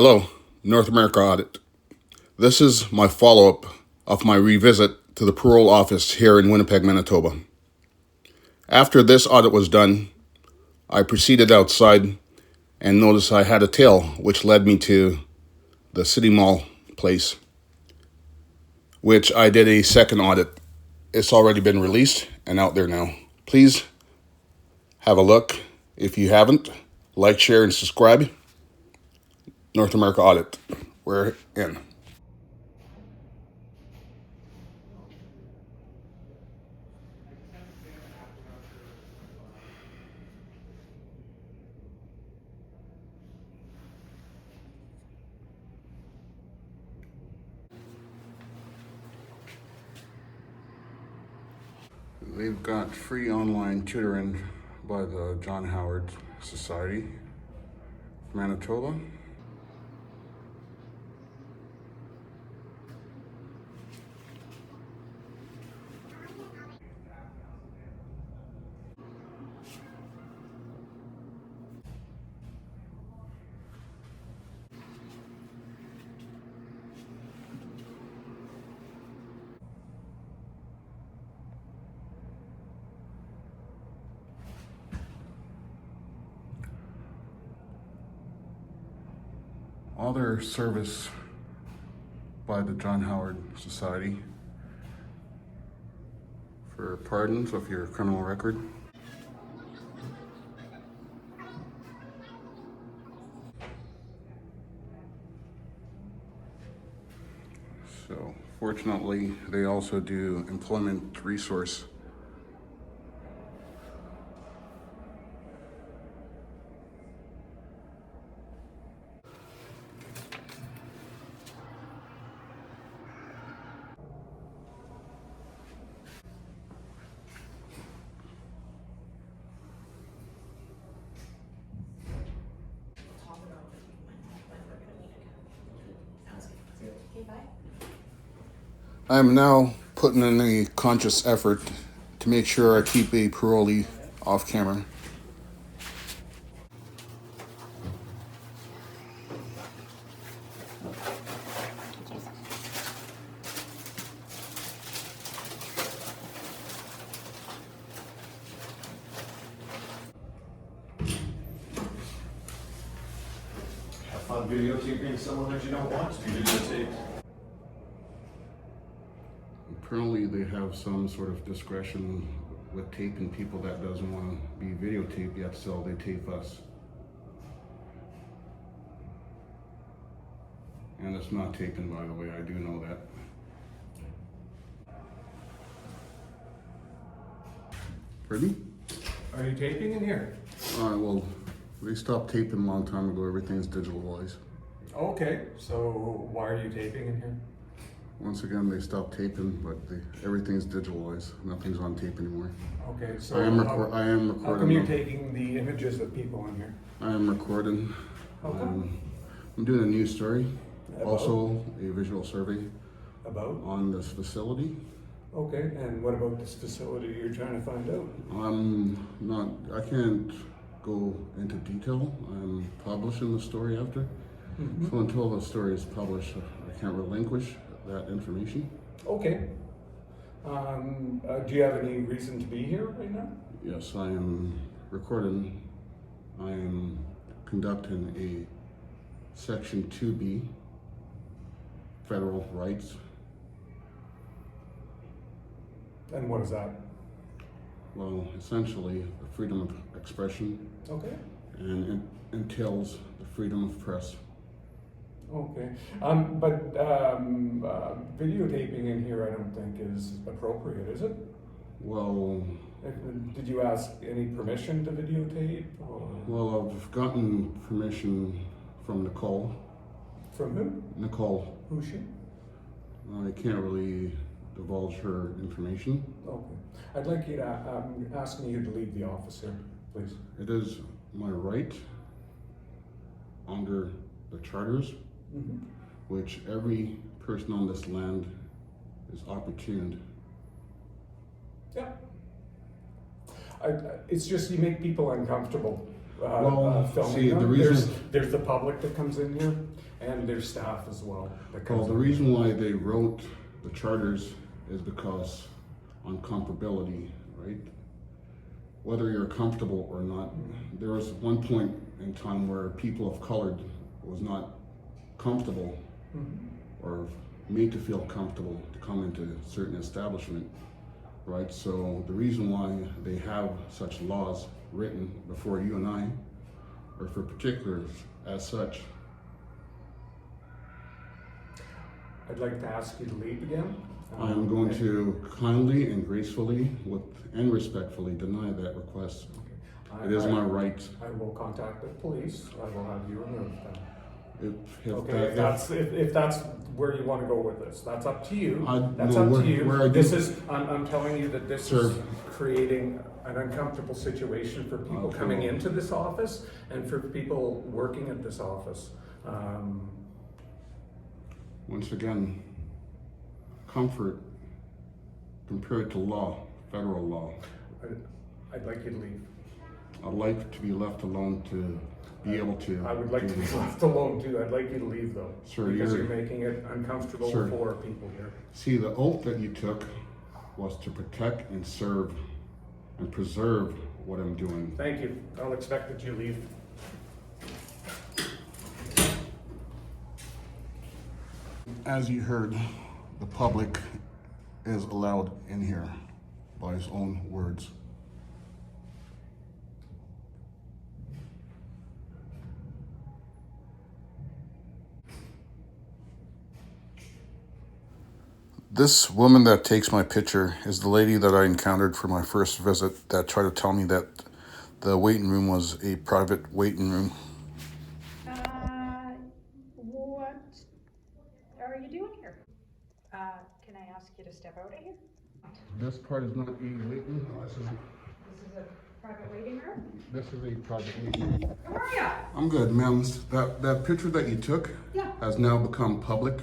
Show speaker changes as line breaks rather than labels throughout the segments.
Hello, North America Audit. This is my follow-up of my revisit to the Parole office here in Winnipeg, Manitoba. After this audit was done, I proceeded outside and noticed I had a tail, which led me to the City Mall place, which I did a second audit. It's already been released and out there now. Please have a look. If you haven't, like, share, and subscribe. North America Audit. We're in. They've got free online tutoring by the John Howard Society, Manitoba. Other service by the John Howard Society for pardons of your criminal record. So fortunately, they also do employment resource. I'm now putting in a conscious effort to make sure I keep a parolee off camera.
Have fun videotaping someone that you don't want to be videotaped.
Apparently they have some sort of discretion with taping people that doesn't want to be videotaped, yet still they tape us. And it's not taping, by the way, I do know that. Pardon?
Are you taping in here?
Well, they stopped taping a long time ago. Everything's digitalized.
Okay, so why are you taping in here?
Once again, they stopped taping, but everything's digitalized. Nothing's on tape anymore.
Okay, so
I am
how
recording.
come you're taking the images of people in here?
I am recording.
Okay.
I'm doing a news story.
About?
Also, a visual survey
About?
on this facility.
Okay, and what about this facility you're trying to find out?
I can't go into detail. I'm publishing the story after.
Mm-hmm.
So until the story is published, I can't relinquish that information.
Okay. Do you have any reason to be here right now?
Yes, I am recording. I am conducting a Section 2B federal rights.
And what is that?
Well, essentially, the freedom of expression,
Okay.
and it entails the freedom of press.
Okay. But videotaping in here I don't think is appropriate, is it?
Well,
Did you ask any permission to videotape? Or
well, I've gotten permission from Nicole.
from who?
Nicole.
Who's she?
I can't really divulge her information.
Okay. I'd like you to, asking you to leave the office here, please.
It is my right under the charters,
Mm-hmm.
which every person on this land is opportuned.
Yeah. It's just you make people uncomfortable filming
see,
them.
the reason
There's the public that comes in here, and there's staff as well.
Well, the reason why they wrote the charters is because on comfortability, right? Whether you're comfortable or not, there was one point in time where people of color was not comfortable or made to feel comfortable to come into certain establishment, right? So the reason why they have such laws written before you and I are for particulars as such.
I'd like to ask you to leave again.
I am going to kindly and gracefully and respectfully deny that request. It is my right.
I will contact the police. I will have you removed then. If that's where you want to go with this, that's up to you. I'm telling you that this is creating an uncomfortable situation for people coming into this office and for people working at this office.
Once again, comfort compared to law, federal law.
I'd like you to leave.
I'd like to be left alone to be able to.
I would like to be left alone too. I'd like you to leave though.
Sir,
because you're making it uncomfortable for people here.
See, the oath that you took was to protect and serve and preserve what I'm doing.
Thank you. I'll expect that you leave.
As you heard, the public is allowed in here by his own words. This woman that takes my picture is the lady that I encountered for my first visit that tried to tell me that the waiting room was a private waiting room.
What are you doing here? Can I ask you to step out of here?
This part is not a waiting room.
This is a private waiting room?
This is a private waiting room.
How are you?
I'm good, ma'am. That picture that you took has now become public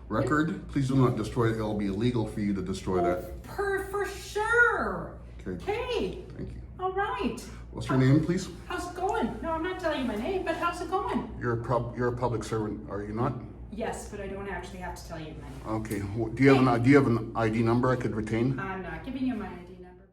record. Please do not destroy it. It'll be illegal for you to destroy that.
For sure.
Okay. Thank you.
All right.
What's your name, please?
How's it going? No, I'm not telling you my name, but how's it going?
You're a public servant, are you not?
Yes, but I don't actually have to tell you my name.
Okay. Do you have an ID number I could retain?
I'm not giving you my ID number.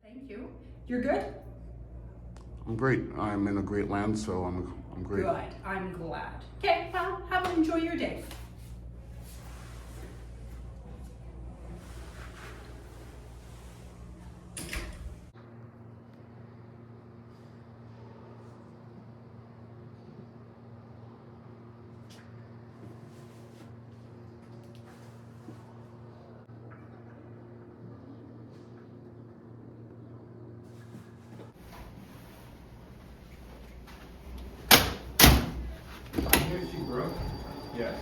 Thank you. You're good?
I'm great. I'm in a great land, so I'm great.
Good. I'm glad. Okay, well, enjoy your day.
Yes.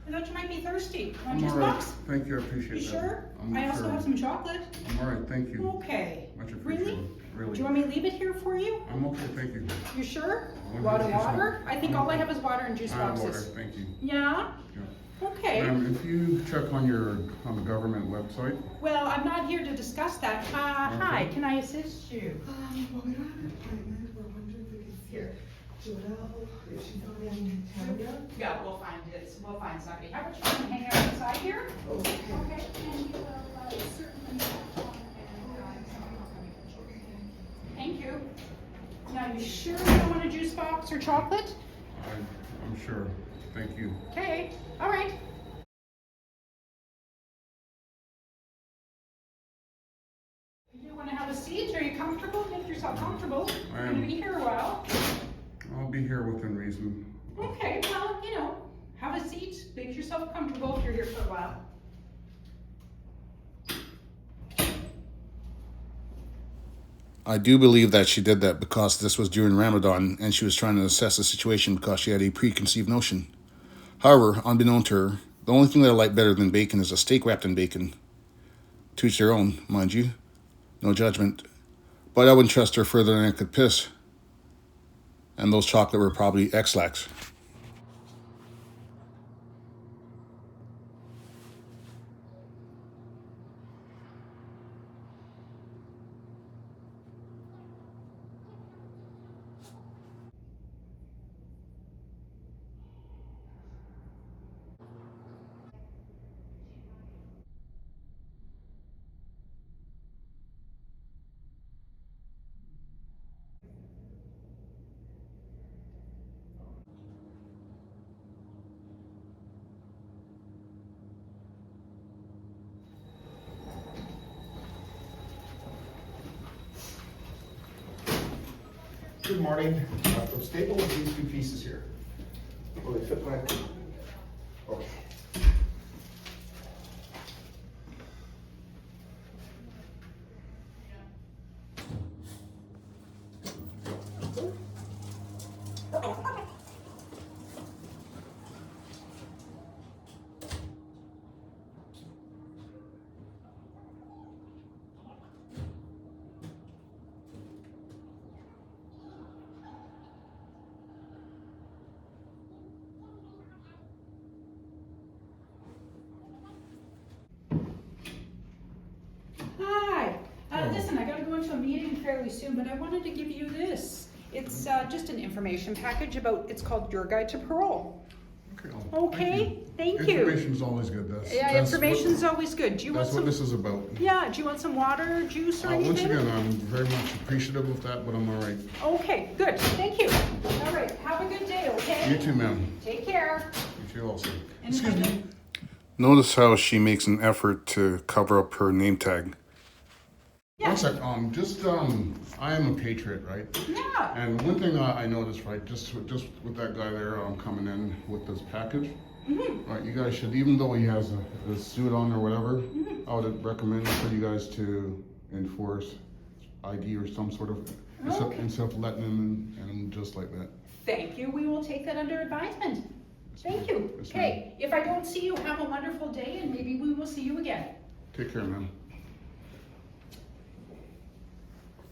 I thought you might be thirsty. Want
I'm
juice
all right.
box?
Thank you. I appreciate that.
You sure?
I'm
I also
sure.
have some chocolate.
I'm all right. Thank you.
Okay.
Much appreciated. Really?
Do you want me to leave it here for you?
I'm okay. Thank you.
You sure?
100%.
Water? I think all I have is water and juice boxes.
Water. Thank you.
Yeah?
Yeah.
Okay.
If you check on the government website.
Well, I'm not here to discuss that. Hi, can I assist you?
Well, we don't have an appointment. We're wondering if we can see
Here.
Jodelle, if she's not in town yet.
Yeah, we'll find it. We'll find somebody. How about you come and hang out inside here?
Okay.
Okay, and you will certainly Thank you. Now, you sure you don't want a juice box or chocolate?
I'm sure. Thank you.
Okay, all right. You want to have a seat? Are you comfortable? Make yourself comfortable.
I
You're
am.
going to be here a while.
I'll be here within reason.
Okay, well, have a seat. Make yourself comfortable if you're here for a while.
I do believe that she did that because this was during Ramadan and she was trying to assess the situation because she had a preconceived notion. However, unbeknown to her, the only thing that I like better than bacon is a steak wrapped in bacon. To each their own, mind you. No judgment. But I wouldn't trust her further than I could piss. And those chocolate were probably X-Lax.
Good morning. From staple these two pieces here. Will they fit back? Okay.
Hi. Listen, I gotta go into a meeting fairly soon, but I wanted to give you this. It's just an information package it's called Your Guide to Parole. Okay, thank you.
Information's always good.
Yeah, information's always good. Do you want
That's what
some?
this is about.
Yeah, do you want some water, juice, or anything?
Once again, I'm very much appreciative of that, but I'm all right.
Okay, good. Thank you. All right, have a good day, okay?
You too, ma'am.
Take care.
You too also.
And
Excuse me. Notice how she makes an effort to cover up her name tag.
Yeah.
One sec. I am a patriot, right?
Yeah.
And one thing I noticed, right, just with that guy there coming in with this package, right, you guys should, even though he has a suit on or whatever, I would recommend for you guys to enforce ID or some sort of, instead of letting him in just like that.
Thank you. We will take that under advisement. Thank you.
Yes,
Okay, if I don't see you, have a wonderful day, and maybe we will see you again.
Take care, man.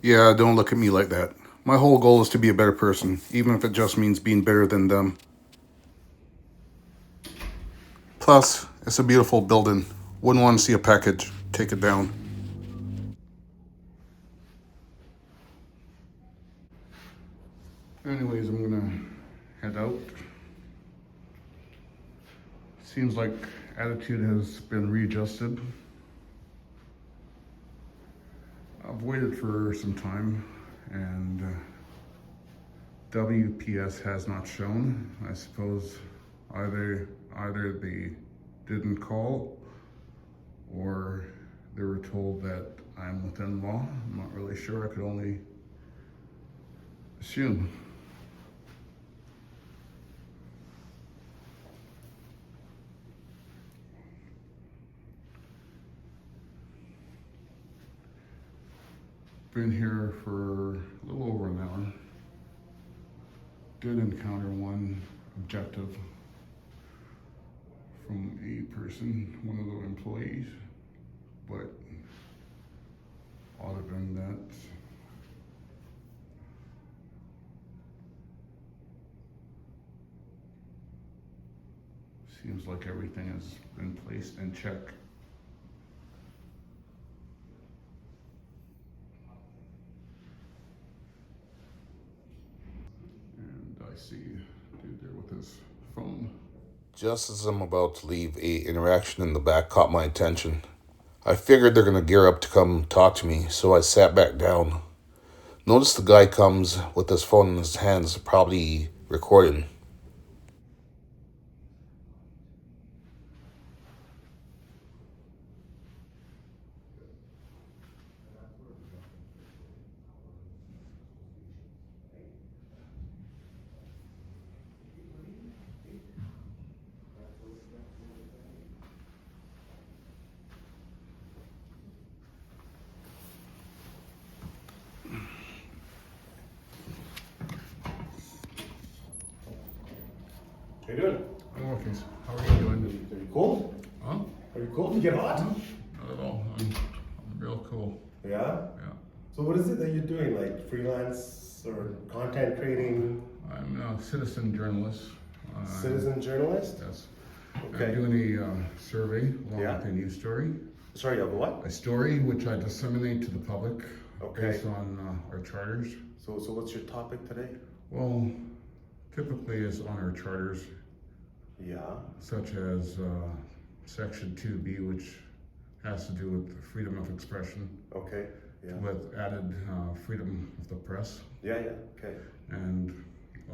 Yeah, don't look at me like that. My whole goal is to be a better person, even if it just means being better than them. Plus, it's a beautiful building. Wouldn't want to see a package take it down. Anyways, I'm gonna head out. Seems like attitude has been readjusted. I've waited for some time and WPS has not shown. I suppose either they didn't call or they were told that I'm within law. I'm not really sure. I could only assume. Been here for a little over an hour. Did encounter one objective from a person, one of the employees, but other than that, seems like everything has been placed in check. I see dude there with his phone. Just as I'm about to leave, a interaction in the back caught my attention. I figured they're gonna gear up to come talk to me, so I sat back down. Notice the guy comes with his phone in his hands, probably recording.
How you doing?
I'm okay. How are you doing?
Are you cold?
Huh?
Are you cold? You get hot?
Not at all. I'm real cool.
Yeah?
Yeah.
So what is it that you're doing? Like freelance or content creating?
I'm a citizen journalist.
Citizen journalist?
Yes.
Okay.
I'm doing a survey along
Yeah.
with a news story.
Sorry, of what?
A story which I disseminate to the public
Okay.
based on our charters.
So what's your topic today?
Well, typically it's on our charters,
Yeah.
such as Section 2B, which has to do with freedom of expression,
Okay. Yeah.
with added freedom of the press.
Yeah, yeah. Okay.
And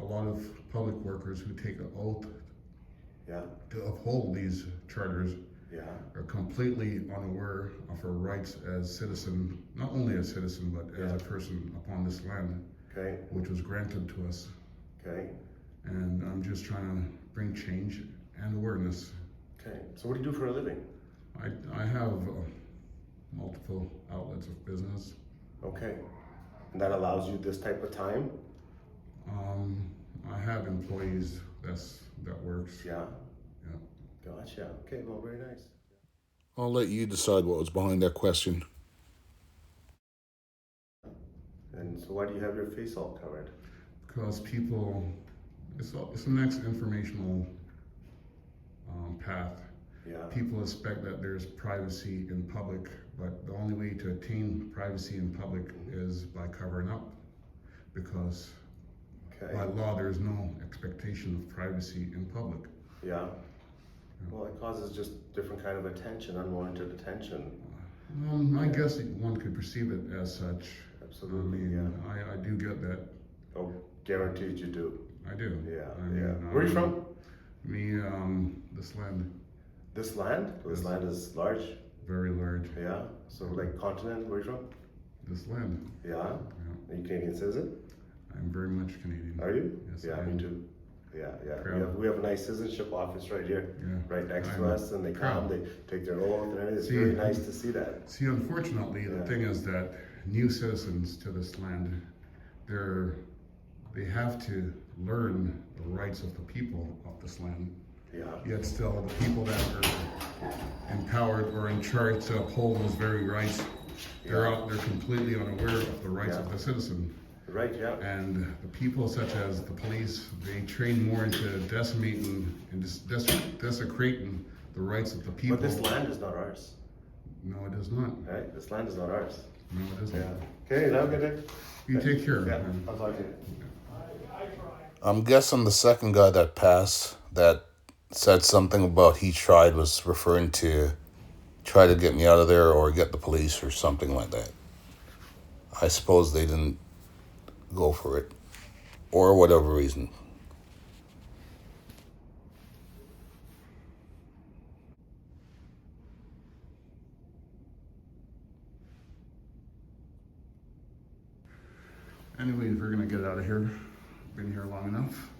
a lot of public workers who take an oath
Yeah.
to uphold these charters
Yeah.
are completely unaware of our rights as citizen, not only as citizen, but as
Yeah.
a person upon this land,
Okay.
which was granted to us.
Okay.
And I'm just trying to bring change and awareness.
Okay. So what do you do for a living?
I have multiple outlets of business.
Okay. And that allows you this type of time?
I have employees that works.
Yeah.
Yeah.
Gotcha. Okay. Well, very nice.
I'll let you decide what was behind that question.
And so why do you have your face all covered?
Because people, it's the next informational path.
Yeah.
People expect that there's privacy in public, but the only way to attain privacy in public is by covering up. Because
Okay.
by law, there is no expectation of privacy in public.
Yeah. Well, it causes just different kind of attention, unwarranted attention.
I guess one could perceive it as such.
Absolutely,
I mean,
yeah.
I do get that.
Oh, guaranteed you do.
I do.
Yeah,
I mean,
yeah. Where are you from?
Me, this land,
This land? This
Yes.
land is large.
very large.
Yeah. So like continent, where are you from?
This land.
Yeah.
Yeah.
Are you Canadian citizen?
I'm very much Canadian.
Are you?
Yes,
Yeah,
I
me
am.
too. Yeah, yeah.
Proud.
We have a nice citizenship office right here,
Yeah.
right next to
I'm
us, and they come,
proud.
they take their oath, and everything. It's
See-
very nice to see that.
See, unfortunately, the
Yeah.
thing is that new citizens to this land, they have to learn the rights of the people of this land.
Yeah.
Yet still, the people that are empowered or in charge to uphold those very rights, they're completely unaware of the rights of
Yeah.
the citizen.
Right. Yeah.
And the people such as the police, they train more into decimating and desecrating the rights of the people.
But this land is not ours,
No, it is not.
right? This land is not ours.
No, it isn't.
Yeah. Okay, have a good day.
You take care.
Yeah,
man.
I'll talk to you.
I'm guessing the second guy that passed that said something about he tried was referring to try to get me out of there or get the police or something like that. I suppose they didn't go for it or whatever reason. Anyways, we're gonna get out of here. Been here long enough.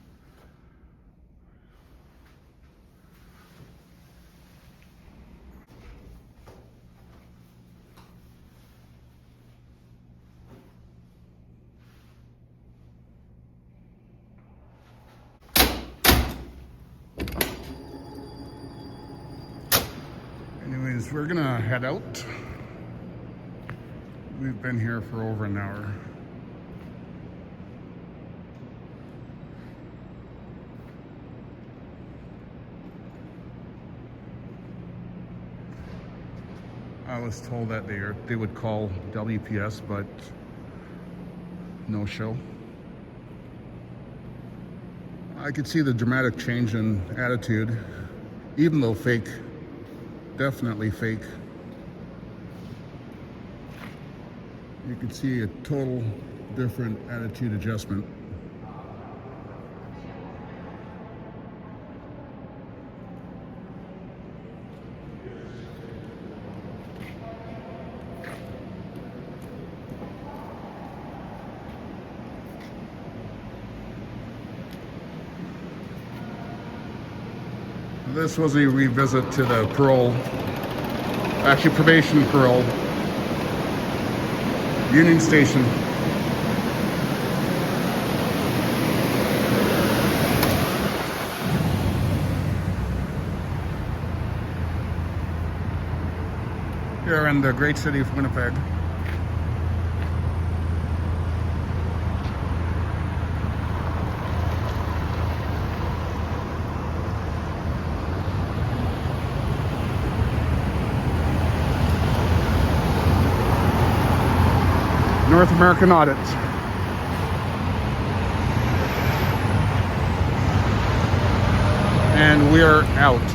Anyways, we're gonna head out. We've been here for over an hour. I was told that they would call WPS, but no show. I could see the dramatic change in attitude, even though fake, definitely fake. You could see a total different attitude adjustment. This was a revisit to the parole, actually probation parole, Union Station. here in the great city of Winnipeg. North American Audit. And we're out.